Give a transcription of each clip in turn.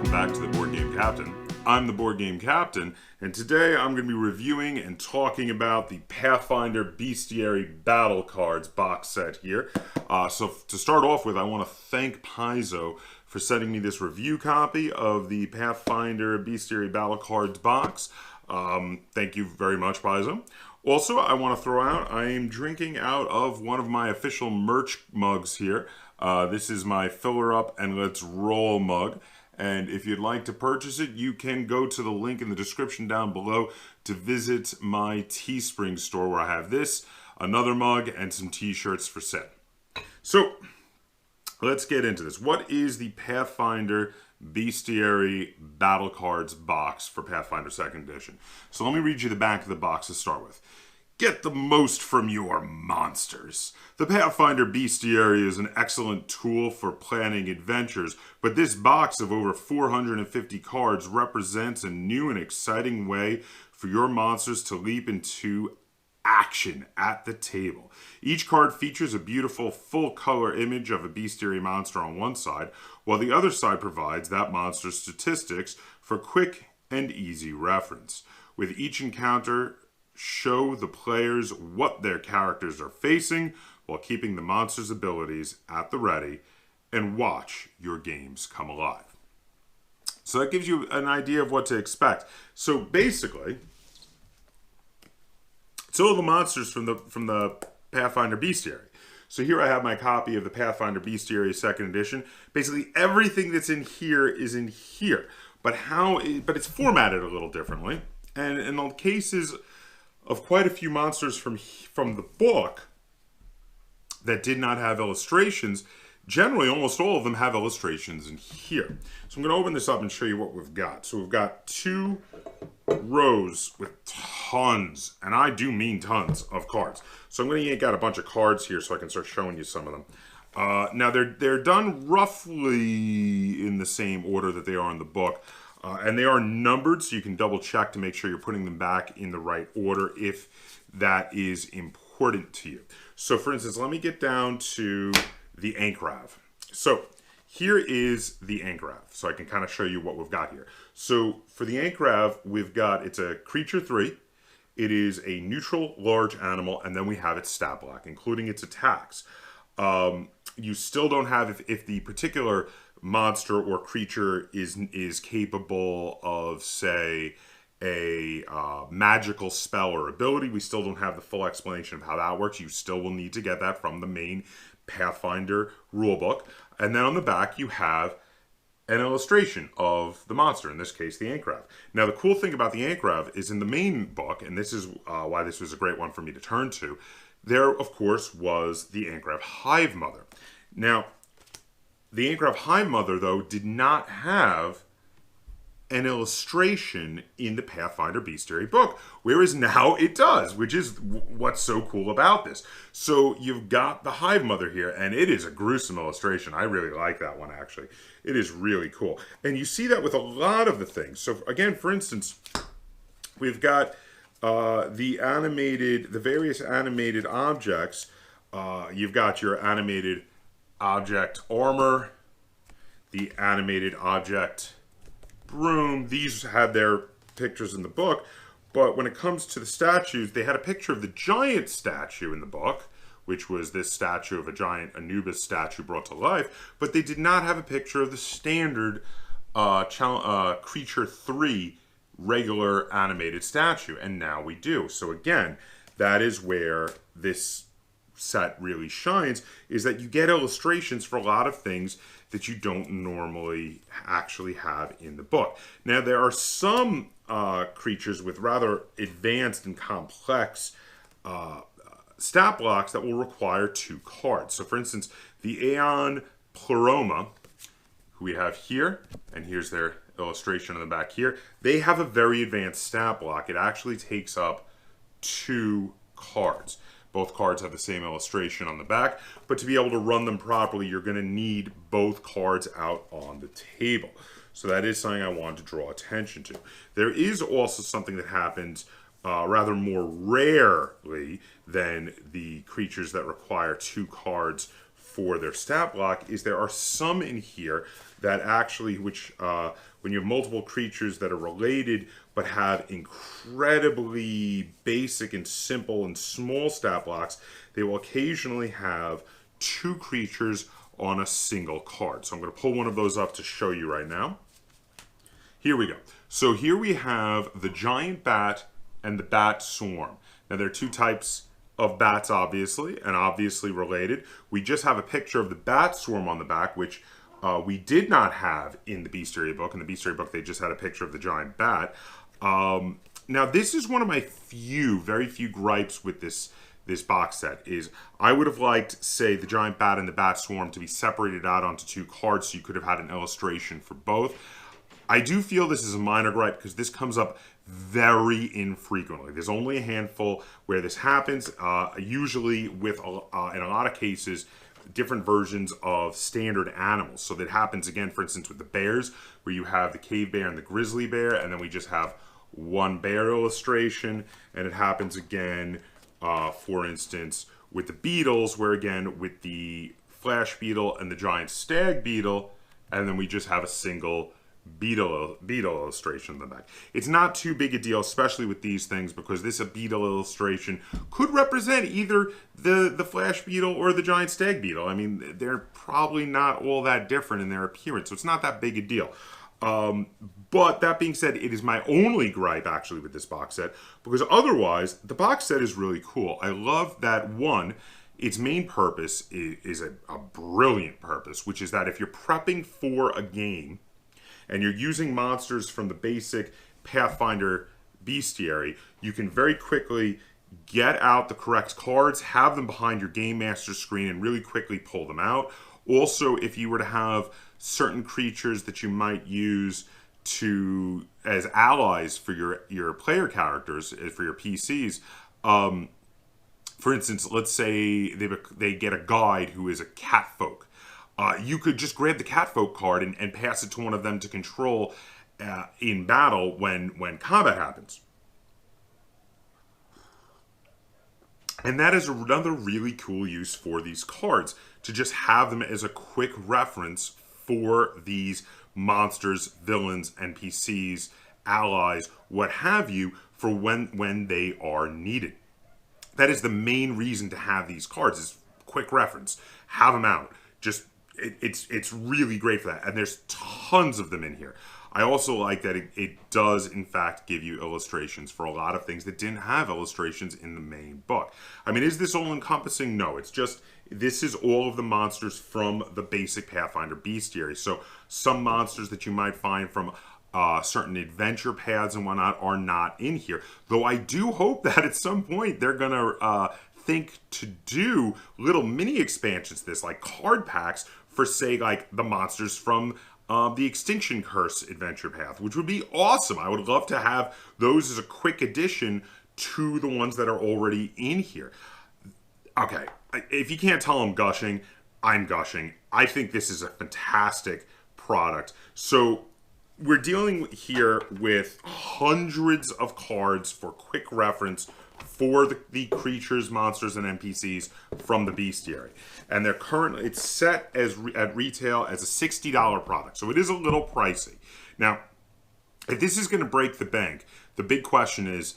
welcome back to the Board Game Captain. I'm the Board Game Captain, and today I'm going to be reviewing and talking about the Pathfinder Bestiary Battle Cards box set here. So to start off with, I want to thank Paizo for sending me this review copy of the Pathfinder Bestiary Battle Cards box. Thank you very much, Paizo. Also, I want to throw out, I am drinking out of one of my official merch mugs here. This is my Filler Up and Let's Roll mug. And if you'd like to purchase it, you can go to the link in the description down below to visit my Teespring store where I have this, another mug, and some t-shirts for sale. So, let's get into this. What is the Pathfinder Bestiary Battle Cards box for Pathfinder 2nd Edition? So let me read you the back of the box to start with. Get the most from your monsters. The Pathfinder Bestiary is an excellent tool for planning adventures, but this box of over 450 cards represents a new and exciting way for your monsters to leap into action at the table. Each card features a beautiful full-color image of a bestiary monster on one side, while the other side provides that monster's statistics for quick and easy reference. With each encounter, show the players what their characters are facing while keeping the monster's abilities at the ready, and watch your games come alive. So that gives you an idea of what to expect. So basically, it's all the monsters from the Pathfinder Bestiary. So here I have my copy of the Pathfinder Bestiary 2nd Edition. Basically everything that's in here is in here, but it's formatted a little differently. And in the cases of quite a few monsters from the book that did not have illustrations, generally almost all of them have illustrations in here. So I'm going to open this up and show you what we've got. So we've got two rows with tons, and I do mean tons, of cards. So I'm going to yank out a bunch of cards here so I can start showing you some of them. Now they're done roughly in the same order that they are in the book. And they are numbered, so you can double check to make sure you're putting them back in the right order if that is important to you. So for instance, let me get down to the Ankrav. So here is the Ankrav, so I can kind of show you what we've got here. So for the Ankrav, we've got, it's a creature 3. It is a neutral large animal, and then we have its stat block, including its attacks. You still don't have, if the particular monster or creature is capable of, say, a magical spell or ability, we still don't have the full explanation of how that works. You still will need to get that from the main Pathfinder rulebook. And then on the back you have an illustration of the monster, in this case the Ankrav. Now the cool thing about the Ankrav is in the main book, and this is why this was a great one for me to turn to, there of course was the Ankrav Hive Mother. Now the Ankrav Hive Mother, though, did not have an illustration in the Pathfinder Bestiary book, whereas now it does, which is what's so cool about this. So you've got the Hive Mother here, and it is a gruesome illustration. I really like that one, actually. It is really cool. And you see that with a lot of the things. So again, for instance, we've got the various animated objects. You've got your animated object armor, the animated object broom. These had their pictures in the book, but when it comes to the statues, they had a picture of the giant statue in the book, which was this statue of a giant Anubis statue brought to life, but they did not have a picture of the standard creature 3 regular animated statue, and now we do. So again, that is where this set really shines, is that you get illustrations for a lot of things that you don't normally actually have in the book. Now there are some creatures with rather advanced and complex stat blocks that will require 2 cards. So for instance, the Aeon Pleroma, who we have here, and here's their illustration on the back here, they have a very advanced stat block. It actually takes up 2 cards. Both cards have the same illustration on the back, but to be able to run them properly, you're going to need both cards out on the table. So that is something I wanted to draw attention to. There is also something that happens rather more rarely than the creatures that require 2 cards for their stat block, is there are some in here that actually, which when you have multiple creatures that are related but have incredibly basic and simple and small stat blocks, they will occasionally have 2 creatures on a single card. So I'm going to pull one of those up to show you right now. Here we go. So here we have the giant bat and the bat swarm. Now there are 2 types of bats, obviously, and obviously related. We just have a picture of the bat swarm on the back, which we did not have in the Bestiary book. In the Bestiary book, they just had a picture of the giant bat. Now this is one of my very few gripes with this box set. Is I would have liked, say, the giant bat and the bat swarm to be separated out onto 2 cards, so you could have had an illustration for both. I do feel this is a minor gripe because this comes up very infrequently. There's only a handful where this happens, usually with, in a lot of cases, different versions of standard animals. So that happens again, for instance, with the bears, where you have the cave bear and the grizzly bear, and then we just have one bear illustration. And it happens again, for instance, with the beetles, where again, with the flash beetle and the giant stag beetle, and then we just have a single beetle illustration in the back. It's not too big a deal, especially with these things, because this beetle illustration could represent either the flash beetle or the giant stag beetle. I mean, they're probably not all that different in their appearance, so it's not that big a deal. But that being said, it is my only gripe actually with this box set, because otherwise the box set is really cool. I love that, one, its main purpose is a brilliant purpose, which is that if you're prepping for a game and you're using monsters from the basic Pathfinder Bestiary, you can very quickly get out the correct cards, have them behind your Game Master screen, and really quickly pull them out. Also, if you were to have certain creatures that you might use as allies for your player characters, for your PCs, for instance, let's say they get a guide who is a catfolk. You could just grab the catfolk card and pass it to one of them to control in battle when combat happens. And that is another really cool use for these cards, to just have them as a quick reference for these monsters, villains, NPCs, allies, what have you, for when they are needed. That is the main reason to have these cards, is quick reference. Have them out. Just it's really great for that, and there's tons of them in here. I also like that it does in fact give you illustrations for a lot of things that didn't have illustrations in the main book. I mean, is this all encompassing? No, it's just, this is all of the monsters from the basic Pathfinder Bestiary. So some monsters that you might find from certain adventure paths and whatnot are not in here, though I do hope that at some point they're gonna think to do little mini expansions to this, like card packs for, say, like the monsters from the Extinction Curse adventure path, which would be awesome. I would love to have those as a quick addition to the ones that are already in here. Okay, if you can't tell I'm gushing, I'm gushing. I think this is a fantastic product. So we're dealing here with hundreds of cards for quick reference for the creatures, monsters, and NPCs from the Bestiary. And they're currently, it's set as at retail as a $60 product. So it is a little pricey. Now, if this is going to break the bank, the big question is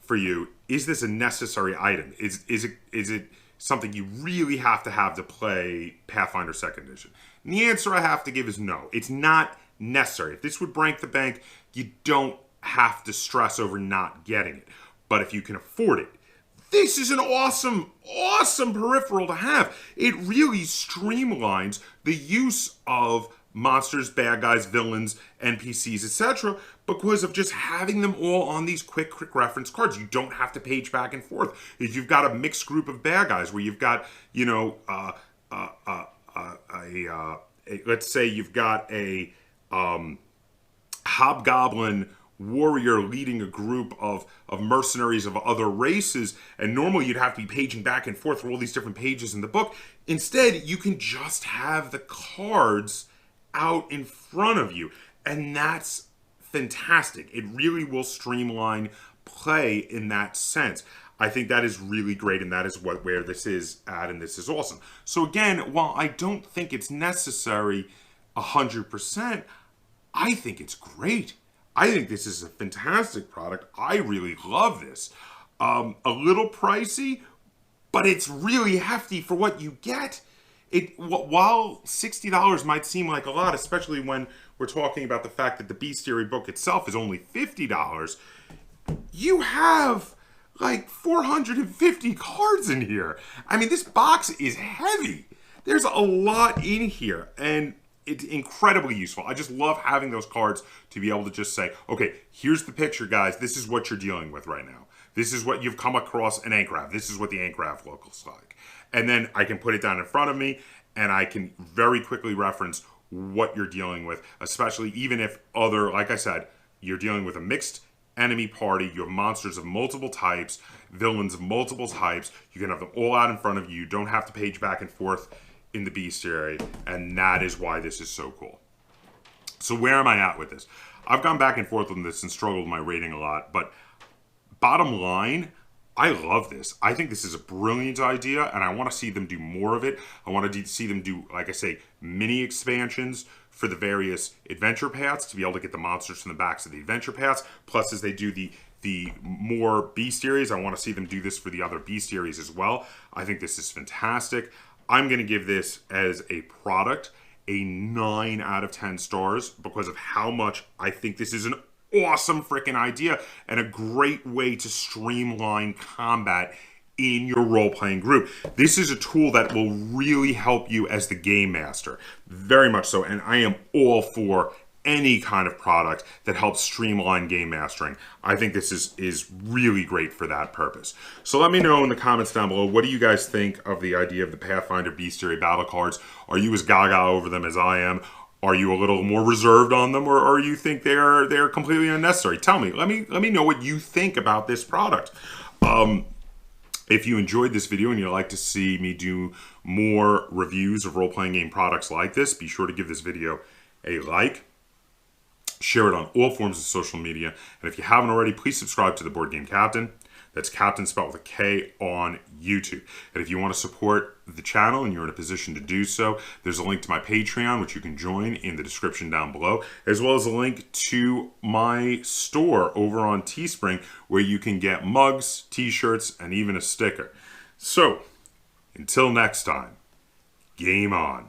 for you, is this a necessary item? Is it something you really have to play Pathfinder 2nd Edition? And the answer I have to give is no. It's not necessary. If this would break the bank, you don't have to stress over not getting it. But if you can afford it, this is an awesome, awesome peripheral to have. It really streamlines the use of monsters, bad guys, villains, NPCs, etc. because of just having them all on these quick reference cards. You don't have to page back and forth. If you've got a mixed group of bad guys where you've got, you know, let's say you've got a hobgoblin warrior leading a group of mercenaries of other races, and normally you'd have to be paging back and forth for all these different pages in the book. Instead, you can just have the cards out in front of you, and that's fantastic. It really will streamline play in that sense. I think that is really great, and that is where this is at, and this is awesome. So again, while I don't think it's necessary 100%, I think it's great. I think this is a fantastic product. I really love this. A little pricey, but it's really hefty for what you get. While $60 might seem like a lot, especially when we're talking about the fact that the Bestiary book itself is only $50, you have like 450 cards in here. I mean, this box is heavy. There's a lot in here, and it's incredibly useful. I just love having those cards to be able to just say, okay, here's the picture, guys. This is what you're dealing with right now. This is what you've come across an Ankrav. This is what the Ankrav looks like. And then I can put it down in front of me, and I can very quickly reference what you're dealing with, especially even if like I said, you're dealing with a mixed enemy party. You have monsters of multiple types, villains of multiple types. You can have them all out in front of you. You don't have to page back and forth in the Bestiary, and that is why this is so cool. So where am I at with this? I've gone back and forth on this and struggled with my rating a lot, but bottom line, I love this. I think this is a brilliant idea, and I want to see them do more of it. I want to see them do, like I say, mini expansions for the various adventure paths to be able to get the monsters from the backs of the adventure paths. Plus, as they do the more Bestiaries, I want to see them do this for the other Bestiaries as well. I think this is fantastic. I'm going to give this as a product a 9 out of 10 stars because of how much I think this is an awesome freaking idea and a great way to streamline combat in your role-playing group. This is a tool that will really help you as the game master. Very much so, and I am all for any kind of product that helps streamline game mastering. I think this is really great for that purpose. So let me know in the comments down below, what do you guys think of the idea of the Pathfinder Bestiary battle cards? Are you as gaga over them as I am? Are you a little more reserved on them, or you think they're completely unnecessary? Tell me. Let me know what you think about this product. If you enjoyed this video and you'd like to see me do more reviews of role-playing game products like this, be sure to give this video a like. Share it on all forms of social media. And if you haven't already, please subscribe to the Board Game Kaptain. That's Kaptain spelled with a K on YouTube. And if you want to support the channel and you're in a position to do so, there's a link to my Patreon, which you can join in the description down below, as well as a link to my store over on Teespring, where you can get mugs, t-shirts, and even a sticker. So, until next time, game on.